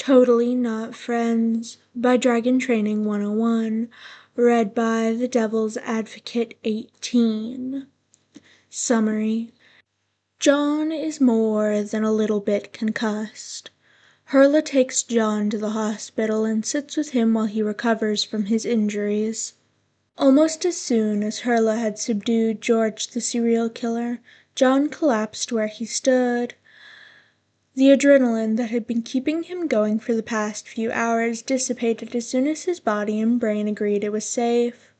Totally Not Friends by Dragon Training 101, read by the Devil's Advocate 18. Summary: John is more than a little bit concussed. Herla takes John to the hospital and sits with him while he recovers from his injuries. Almost as soon as Herla had subdued George the serial killer, John collapsed where he stood. The adrenaline that had been keeping him going for the past few hours dissipated as soon as his body and brain agreed it was safe.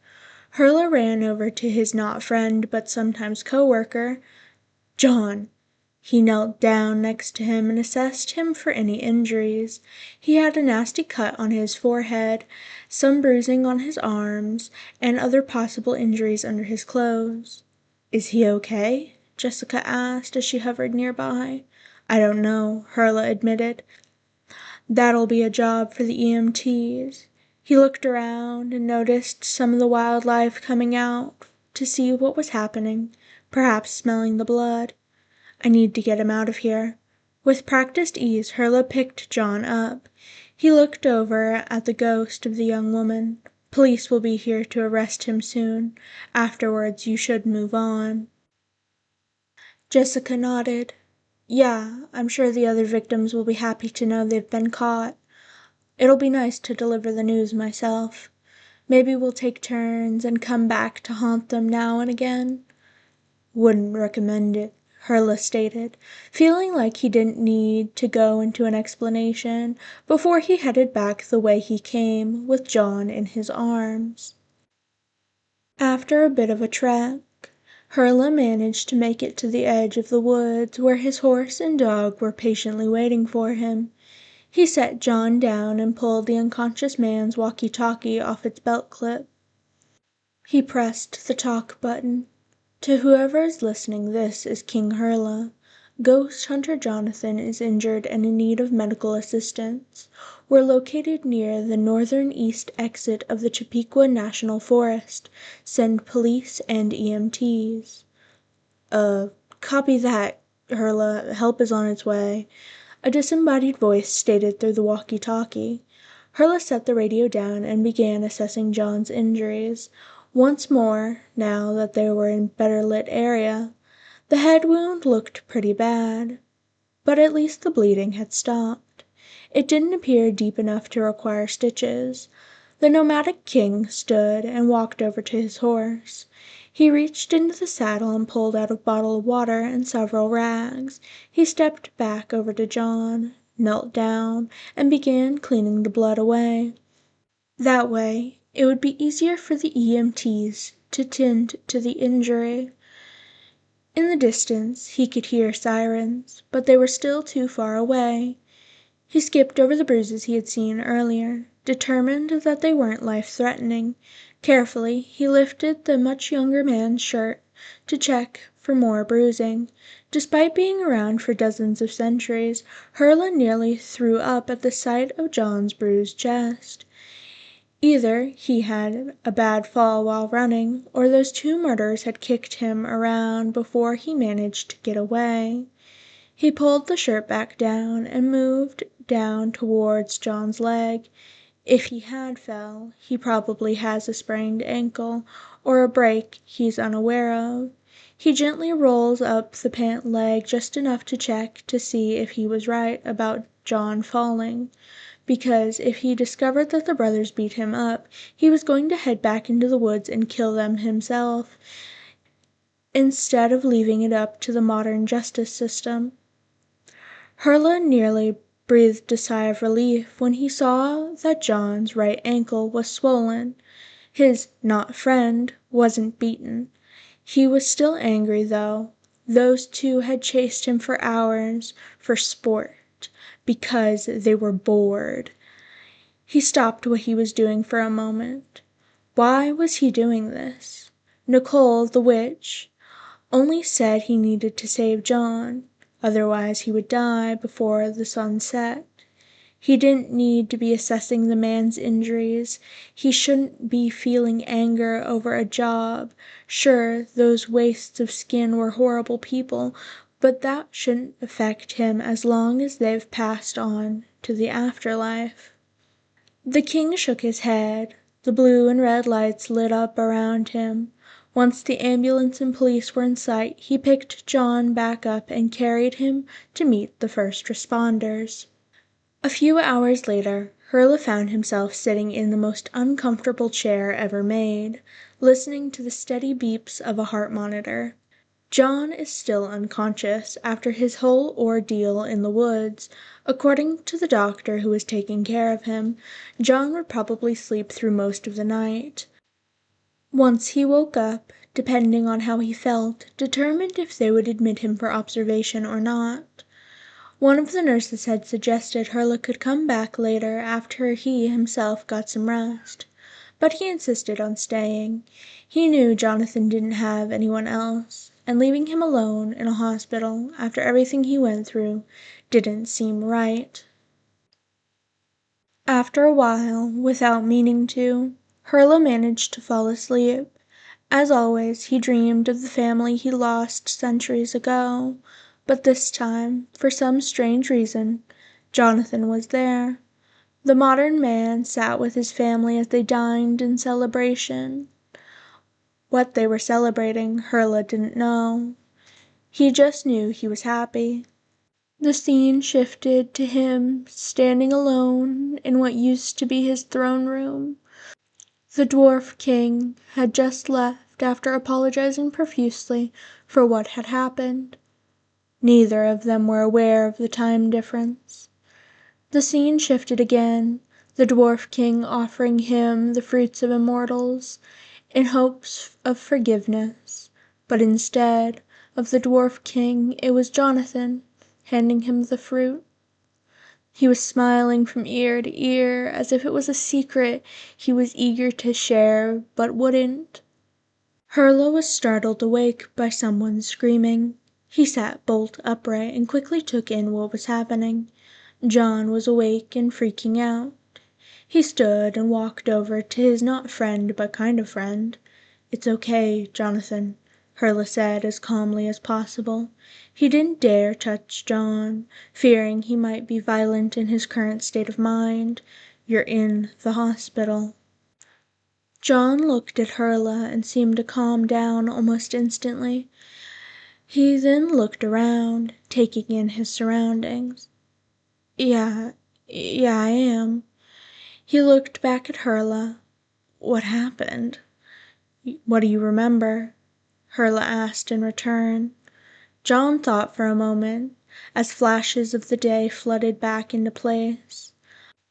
Herla ran over to his not friend but sometimes co-worker, John. He knelt down next to him and assessed him for any injuries. He had a nasty cut on his forehead, some bruising on his arms, and other possible injuries under his clothes. "Is he okay?" Jessica asked as she hovered nearby. "I don't know," Herla admitted. "That'll be a job for the EMTs. He looked around and noticed some of the wildlife coming out to see what was happening, perhaps smelling the blood. I need to get him out of here." With practiced ease, Herla picked John up. He looked over at the ghost of the young woman. "Police will be here to arrest him soon. Afterwards, you should move on." Jessica nodded. "Yeah, I'm sure the other victims will be happy to know they've been caught. It'll be nice to deliver the news myself. Maybe we'll take turns and come back to haunt them now and again." "Wouldn't recommend it," Herla stated, feeling like he didn't need to go into an explanation before he headed back the way he came, with John in his arms. After a bit of a trek, Herla managed to make it to the edge of the woods where his horse and dog were patiently waiting for him. He set John down and pulled the unconscious man's walkie-talkie off its belt clip. He pressed the talk button. "To whoever is listening, this is King Herla. Ghost Hunter Jonathan is injured and in need of medical assistance. We're located near the northern east exit of the Chappaqua National Forest. Send police and EMTs." Copy that, Herla. Help is on its way," a disembodied voice stated through the walkie-talkie. Herla set the radio down and began assessing John's injuries. Once more, now that they were in a better lit area. The head wound looked pretty bad, but at least the bleeding had stopped. It didn't appear deep enough to require stitches. The nomadic king stood and walked over to his horse. He reached into the saddle and pulled out a bottle of water and several rags. He stepped back over to John, knelt down, and began cleaning the blood away. That way, it would be easier for the EMTs to tend to the injury. In the distance, he could hear sirens, but they were still too far away. He skipped over the bruises he had seen earlier, determined that they weren't life-threatening. Carefully, he lifted the much younger man's shirt to check for more bruising. Despite being around for dozens of centuries, Herla nearly threw up at the sight of John's bruised chest. Either he had a bad fall while running, or those two murderers had kicked him around before he managed to get away. He pulled the shirt back down and moved down towards John's leg. If he had fell, he probably has a sprained ankle, or a break he's unaware of. He gently rolls up the pant leg just enough to check to see if he was right about John falling, because if he discovered that the brothers beat him up, he was going to head back into the woods and kill them himself, instead of leaving it up to the modern justice system. Herla nearly breathed a sigh of relief when he saw that John's right ankle was swollen. His not friend wasn't beaten. He was still angry, though. Those two had chased him for hours, for sport, because they were bored. He stopped what he was doing for a moment. Why was he doing this? Nicole, the witch, only said he needed to save John, otherwise he would die before the sun set. He didn't need to be assessing the man's injuries. He shouldn't be feeling anger over a job. Sure, those wastes of skin were horrible people, but that shouldn't affect him as long as they've passed on to the afterlife. The king shook his head. The blue and red lights lit up around him. Once the ambulance and police were in sight, he picked John back up and carried him to meet the first responders. A few hours later, Hurla found himself sitting in the most uncomfortable chair ever made, listening to the steady beeps of a heart monitor. John is still unconscious after his whole ordeal in the woods. According to the doctor who was taking care of him, John would probably sleep through most of the night. Once he woke up, depending on how he felt, determined if they would admit him for observation or not. One of the nurses had suggested Hurla could come back later after he himself got some rest, but he insisted on staying. He knew Jonathan didn't have anyone else, and leaving him alone in a hospital after everything he went through didn't seem right. After a while, without meaning to, Hurla managed to fall asleep. As always, he dreamed of the family he lost centuries ago, but this time, for some strange reason, Jonathan was there. The modern man sat with his family as they dined in celebration. What they were celebrating, Hurla didn't know. He just knew he was happy. The scene shifted to him standing alone in what used to be his throne room. The dwarf king had just left after apologizing profusely for what had happened. Neither of them were aware of the time difference. The scene shifted again, the dwarf king offering him the fruits of immortals in hopes of forgiveness, but instead of the dwarf king it was Jonathan handing him the fruit. He was smiling from ear to ear as if it was a secret he was eager to share but wouldn't. Hurla was startled awake by someone screaming. He sat bolt upright and quickly took in what was happening. John was awake and freaking out. He stood and walked over to his not friend but kind of friend. "It's okay, Jonathan," Hurla said as calmly as possible. He didn't dare touch John, fearing he might be violent in his current state of mind. "You're in the hospital." John looked at Hurla and seemed to calm down almost instantly. He then looked around, taking in his surroundings. Yeah, I am." He looked back at Hurla. "What happened? What do you remember?" Hurla asked in return. John thought for a moment, as flashes of the day flooded back into place.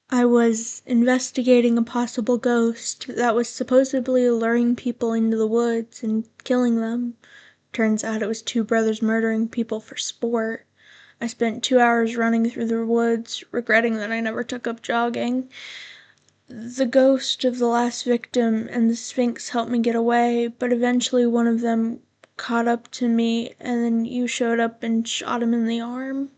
"I was investigating a possible ghost that was supposedly luring people into the woods and killing them. Turns out it was two brothers murdering people for sport. I spent 2 hours running through the woods, regretting that I never took up jogging. The ghost of the last victim and the Sphinx helped me get away, but eventually one of them caught up to me, and then you showed up and shot him in the arm.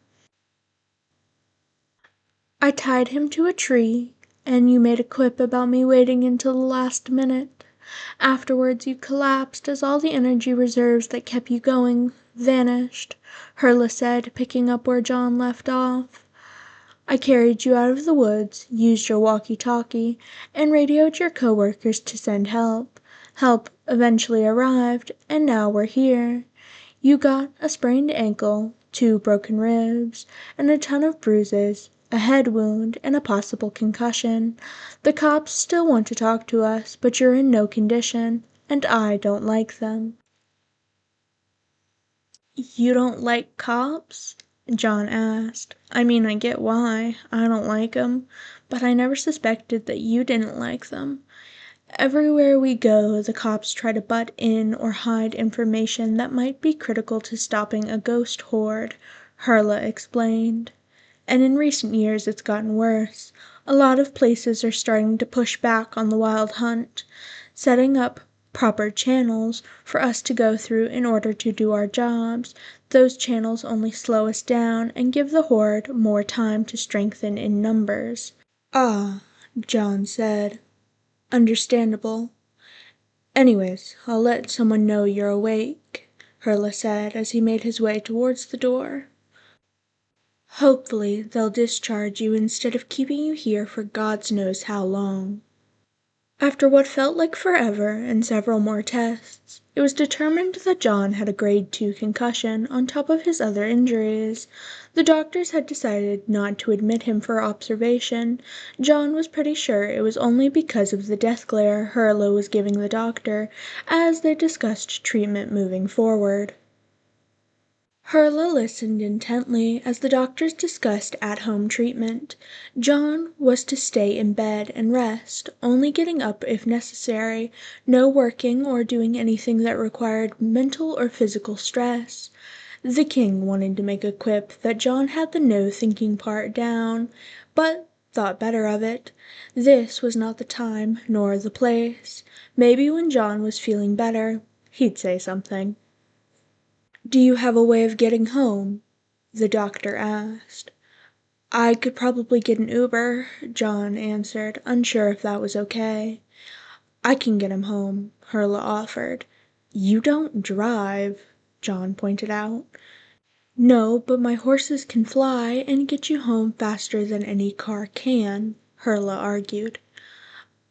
I tied him to a tree, and you made a quip about me waiting until the last minute. Afterwards you collapsed as all the energy reserves that kept you going vanished," Hurla said, picking up where John left off. "I carried you out of the woods, used your walkie-talkie, and radioed your coworkers to send help. Help eventually arrived, and now we're here. You got a sprained ankle, 2 broken ribs, and a ton of bruises, a head wound, and a possible concussion. The cops still want to talk to us, but you're in no condition, and I don't like them." "You don't like cops?" John asked. "I mean, I get why. I don't like 'em, but I never suspected that you didn't like them. Everywhere we go, the cops try to butt in or hide information that might be critical to stopping a ghost horde," Hurla explained. "And in recent years it's gotten worse. A lot of places are starting to push back on the wild hunt, setting up proper channels for us to go through in order to do our jobs. Those channels only slow us down and give the horde more time to strengthen in numbers." "Ah," John said. "Understandable. Anyways, I'll let someone know you're awake," Hurla said as he made his way towards the door. Hopefully, they'll discharge you instead of keeping you here for God knows how long." After what felt like forever and several more tests, it was determined that John had a grade 2 concussion on top of his other injuries. The doctors had decided not to admit him for observation. John was pretty sure it was only because of the death glare Hurla was giving the doctor, as they discussed treatment moving forward. Hurla listened intently as the doctors discussed at-home treatment. John was to stay in bed and rest, only getting up if necessary, no working or doing anything that required mental or physical stress. The king wanted to make a quip that John had the no-thinking part down, but thought better of it. This was not the time nor the place. Maybe when John was feeling better, he'd say something. "Do you have a way of getting home?" the doctor asked. "I could probably get an Uber," John answered, unsure if that was okay. "I can get him home," Hurla offered. "You don't drive," John pointed out. "No, but my horses can fly and get you home faster than any car can," Hurla argued.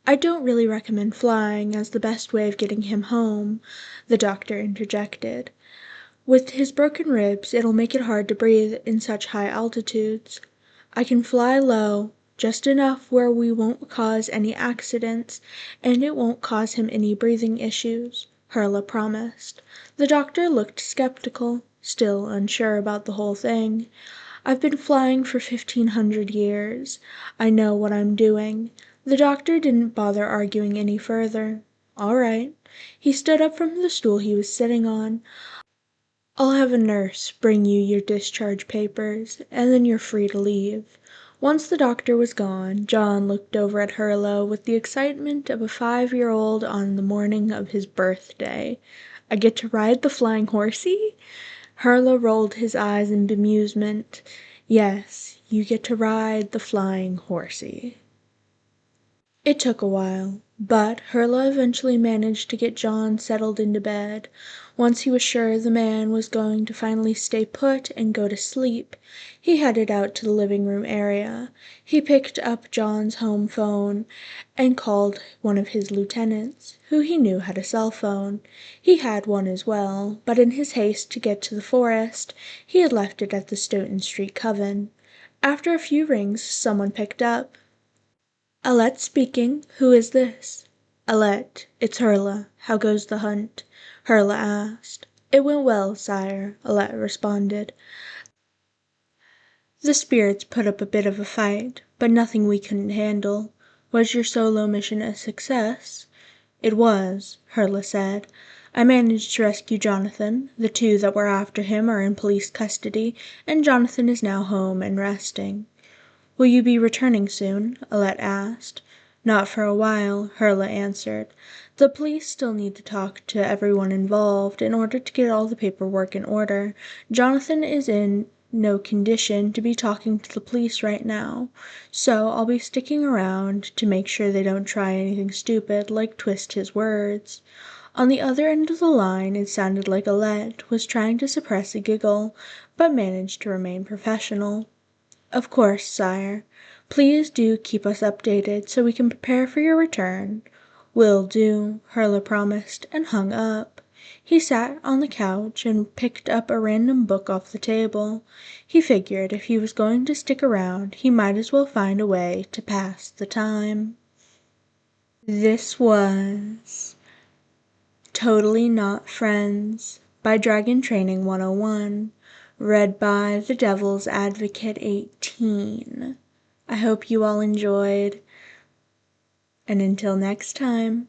"I don't really recommend flying as the best way of getting him home," the doctor interjected. "With his broken ribs, it'll make it hard to breathe in such high altitudes. I can fly low, just enough where we won't cause any accidents, and it won't cause him any breathing issues," Hurla promised. The doctor looked skeptical, still unsure about the whole thing. "I've been flying for 1,500 years. I know what I'm doing." The doctor didn't bother arguing any further. "All right." He stood up from the stool he was sitting on. "I'll have a nurse bring you your discharge papers, and then you're free to leave." Once the doctor was gone, John looked over at Hurla with the excitement of a 5-year-old on the morning of his birthday. "I get to ride the flying horsey?" Hurla rolled his eyes in bemusement. "Yes, you get to ride the flying horsey." It took a while, but Hurla eventually managed to get John settled into bed. Once he was sure the man was going to finally stay put and go to sleep, he headed out to the living room area. He picked up John's home phone and called one of his lieutenants, who he knew had a cell phone. He had one as well, but in his haste to get to the forest, he had left it at the Stoughton Street Coven. After a few rings, someone picked up. "Alette speaking. Who is this?" "Alette, it's Hurla. How goes the hunt?" Hurla asked. "It went well, sire," Alette responded. "The spirits put up a bit of a fight, but nothing we couldn't handle. Was your solo mission a success?" "It was," Hurla said. "I managed to rescue Jonathan. The 2 that were after him are in police custody, and Jonathan is now home and resting." "Will you be returning soon?" Alette asked. "Not for a while," Hurla answered. "The police still need to talk to everyone involved in order to get all the paperwork in order. Jonathan is in no condition to be talking to the police right now, so I'll be sticking around to make sure they don't try anything stupid like twist his words." On the other end of the line it sounded like Alette was trying to suppress a giggle, but managed to remain professional. "Of course, sire. Please do keep us updated so we can prepare for your return." "Will do," Hurla promised, and hung up. He sat on the couch and picked up a random book off the table. He figured if he was going to stick around, he might as well find a way to pass the time. This was Totally Not Friends by Dragon Training 101. Read by The Devil's Advocate 18. I hope you all enjoyed, and until next time.